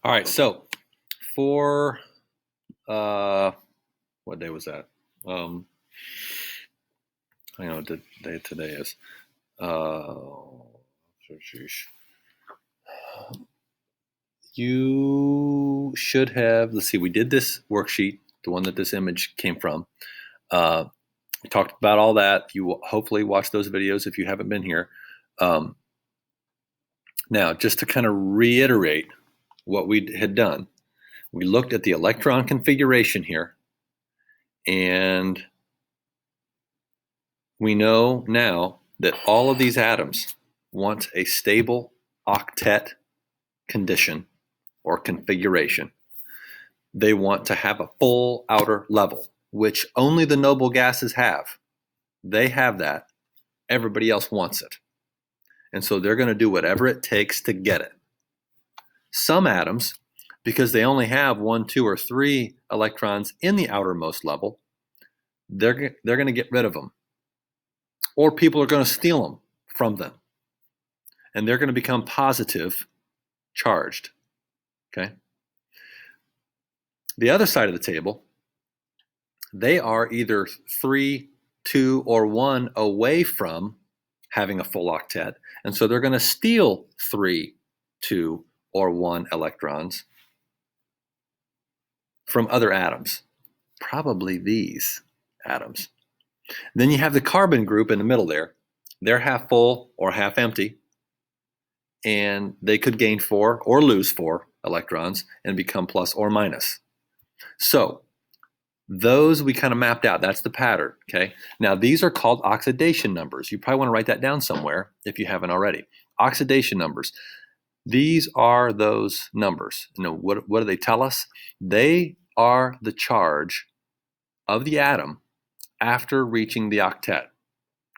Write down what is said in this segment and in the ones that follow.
All right, so for what day was that? I know what the day today is. You should have. Let's see. We did this worksheet, the one that this image came from. We talked about all that. You will hopefully watch those videos if you haven't been here. Now, just to kind of reiterate what we had done, we looked at the electron configuration here, and we know now that all of these atoms want a stable octet condition or configuration. They want to have a full outer level, which only the noble gases have. They have that. Everybody else wants it. And so they're going to do whatever it takes to get it. Some atoms, because they only have 1, 2, or 3 electrons in the outermost level, they're going to get rid of them. Or people are going to steal them from them. And they're going to become positive charged. Okay? The other side of the table, they are either 3, 2, or 1 away from having a full octet. And so they're going to steal 3, 2, or 1 electrons from other atoms, probably these atoms. Then you have the carbon group in the middle there. They're half full or half empty, and they could gain 4 or lose 4 electrons and become plus or minus. So those we kind of mapped out. That's the pattern, okay? Now, these are called oxidation numbers. You probably want to write that down somewhere if you haven't already. Oxidation numbers. These are those numbers. You know, what do they tell us? They are the charge of the atom after reaching the octet,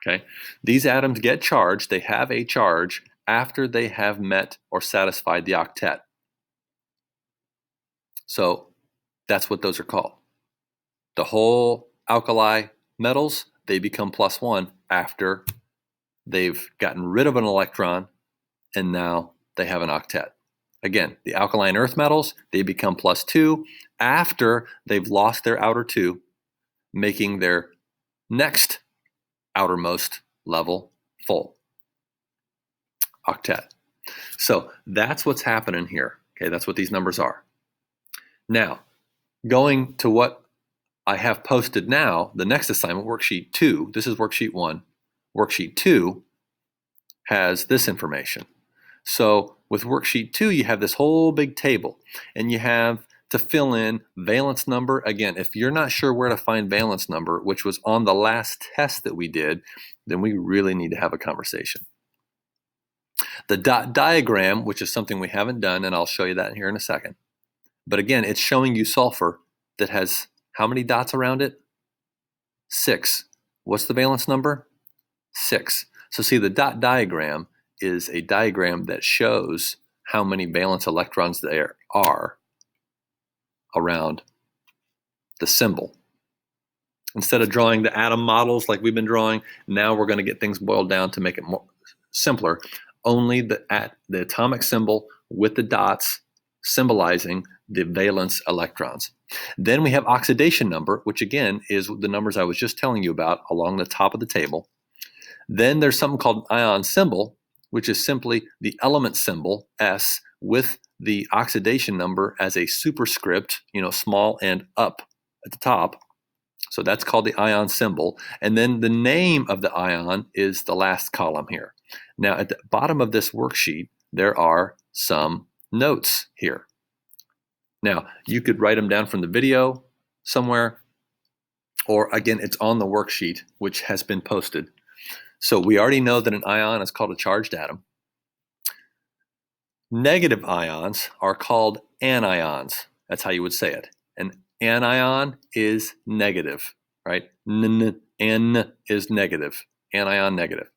okay? These atoms get charged. They have a charge after they have met or satisfied the octet. So that's what those are called. The whole alkali metals, they become plus 1 after they've gotten rid of an electron and now they have an octet. Again, the alkaline earth metals, they become plus 2 after they've lost their outer 2, making their next outermost level full. Octet. So that's what's happening here. Okay, that's what these numbers are. Now, going to what I have posted now, the next assignment, worksheet 2, this is worksheet 1. Worksheet 2 has this information. So with worksheet 2, you have this whole big table, and you have to fill in valence number. Again, if you're not sure where to find valence number, which was on the last test that we did, then we really need to have a conversation. The dot diagram, which is something we haven't done, and I'll show you that here in a second. But again, it's showing you sulfur that has how many dots around it? 6. What's the valence number? 6. So see, the dot diagram is a diagram that shows how many valence electrons there are around the symbol. Instead of drawing the atom models like we've been drawing, now we're going to get things boiled down to make it more simpler. Only the atomic symbol with the dots symbolizing the valence electrons. Then we have oxidation number, which again is the numbers I was just telling you about along the top of the table. Then there's something called ion symbol, which is simply the element symbol, S, with the oxidation number as a superscript, small and up at the top. So that's called the ion symbol. And then the name of the ion is the last column here. Now, at the bottom of this worksheet, there are some notes here. Now, you could write them down from the video somewhere, or again, it's on the worksheet, which has been posted. So we already know that an ion is called a charged atom. Negative ions are called anions. That's how you would say it. An anion is negative, right? N is negative. Anion, negative.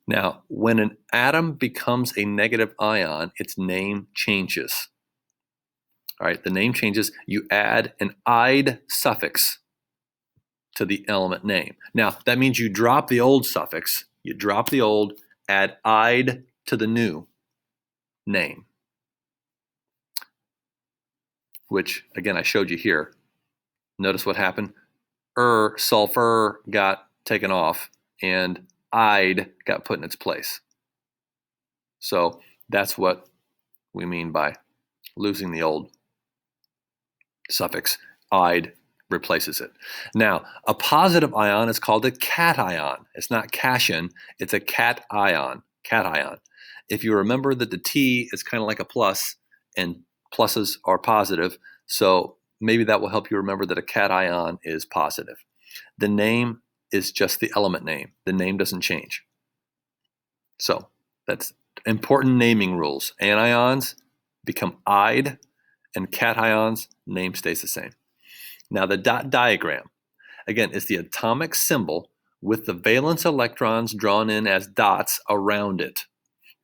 Now, when an atom becomes a negative ion, its name changes. All right, the name changes. You add an "-ide" suffix to the element name. Now, that means you drop the old suffix. You drop the old, add "-ide" to the new name. which again, I showed you here. Notice what happened? Sulfur got taken off and "ide" got put in its place. So that's what we mean by losing the old suffix. "Ide" replaces it. Now, a positive ion is called a cation. It's not cation, it's a cation. If you remember that the T is kind of like a plus, and pluses are positive, so maybe that will help you remember that a cation is positive. The name is just the element name. The name doesn't change. So that's important naming rules. Anions become "ide," and cations, name stays the same. Now the dot diagram, again, is the atomic symbol with the valence electrons drawn in as dots around it.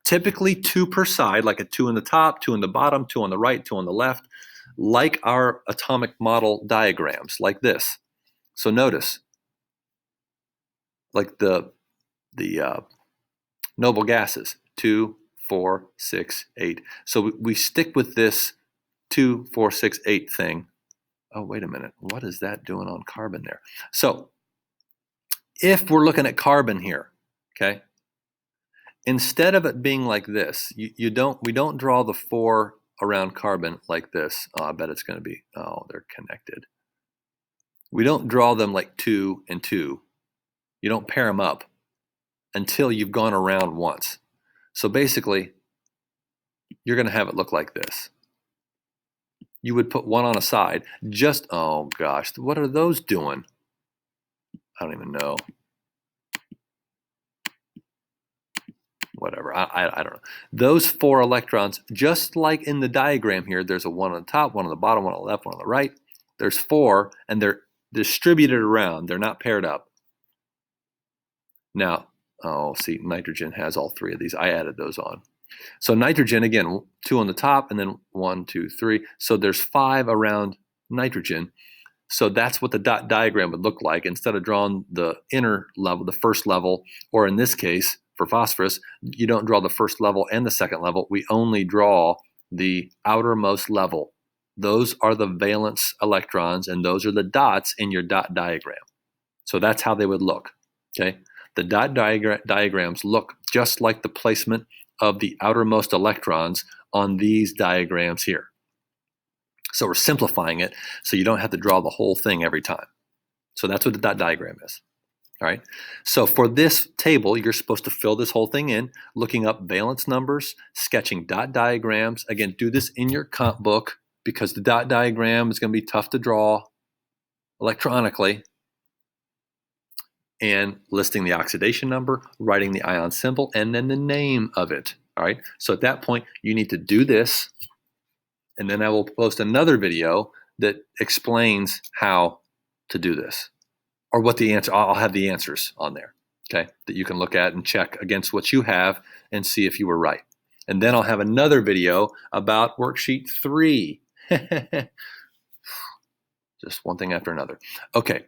Typically 2 per side, like a 2 in the top, 2 in the bottom, 2 on the right, 2 on the left, like our atomic model diagrams, like this. So notice, like the noble gases, 2, 4, 6, 8. So we stick with this 2, 4, 6, 8 thing. Oh, wait a minute. What is that doing on carbon there? So if we're looking at carbon here, okay, instead of it being like this, we don't draw the 4 around carbon like this. Oh, I bet it's going to be, oh, they're connected. We don't draw them like 2 and 2. You don't pair them up until you've gone around once. So basically, you're going to have it look like this. You would put one on a side. Just, oh gosh, what are those doing? I don't even know. Whatever, I don't know. Those 4 electrons, just like in the diagram here, there's a 1 on the top, 1 on the bottom, 1 on the left, 1 on the right. There's 4, and they're distributed around. They're not paired up. Now, oh, see, nitrogen has all 3 of these. I added those on. So nitrogen, again, 2 on the top, and then 1, 2, 3. So there's 5 around nitrogen. So that's what the dot diagram would look like. Instead of drawing the inner level, the first level, or in this case, for phosphorus, you don't draw the first level and the second level. We only draw the outermost level. Those are the valence electrons, and those are the dots in your dot diagram. So that's how they would look, okay? The dot diagrams look just like the placement of the outermost electrons on these diagrams here. So we're simplifying it so you don't have to draw the whole thing every time. So that's what the dot diagram is. All right. So for this table, you're supposed to fill this whole thing in, looking up valence numbers, sketching dot diagrams. Again, do this in your comp book because the dot diagram is going to be tough to draw electronically. And listing the oxidation number, writing the ion symbol, and then the name of it. All right. So at that point, you need to do this. And then I will post another video that explains how to do this, or what the answer. I'll have the answers on there, okay, that you can look at and check against what you have and see if you were right. And then I'll have another video about worksheet 3. Just one thing after another. Okay.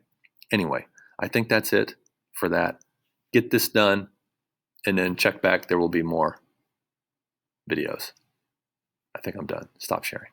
Anyway, I think that's it for that. Get this done and then check back. There will be more videos. I think I'm done. Stop sharing.